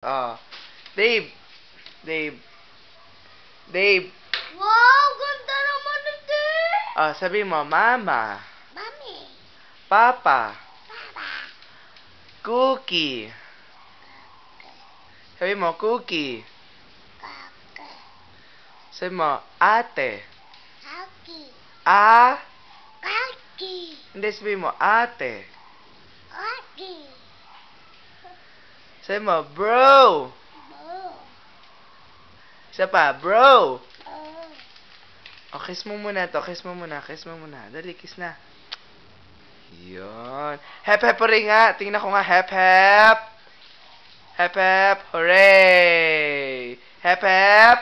Oh. Dave. Dave. Dave. Wow, ganda naman ito. Oh, sabi mo, Mama. Mami. Papa. Papa. Cookie. Sabi mo, Cookie. Kaka. Sabi mo, Ate. Kaki. Ah? Kaki. Hindi, sabi mo, Ate. Kaki. Sabi mo, Bro. Bo. Isa pa, Bro. Oh. O, kiss mo muna to. Kiss mo muna. Kiss mo muna. Dali, kiss na. Yun. Hep, hep, hooray nga. Tingnan ko nga. Hep, hep. Hep, hep. Hooray. Hep, hep.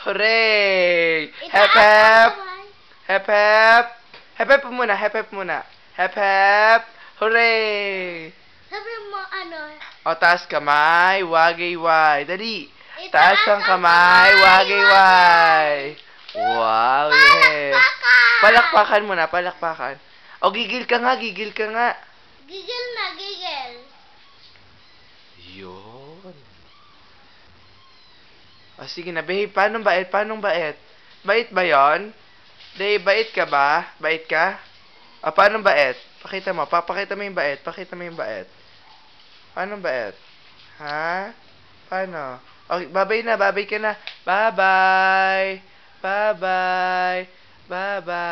Hooray. Hep, hep. Hep, hep. Hep, hep muna. Hep, hep muna. Hep, hep. Hooray. Sabi mo ano? O, taas kamay. Wagay-way. Dali. Itaas Taas ang ang kamay. kamay, Wagay-way. Wow, yes. Palakpakan! Palakpakan muna. Palakpakan. O, gigil ka nga. Gigil ka nga. Gigil na, gigil. Yun. O, sige na. Babe, paano bait? Paano bait? Bait ba yon? Dave, bait ka ba? Bait ka? O, paano bait? Pakita mo. Pakita mo yung bait. Pakita mo yung bait. Paano bait? Ha? Paano? Okay, babay na. Babay ka na. Bye-bye. Bye-bye. Bye-bye.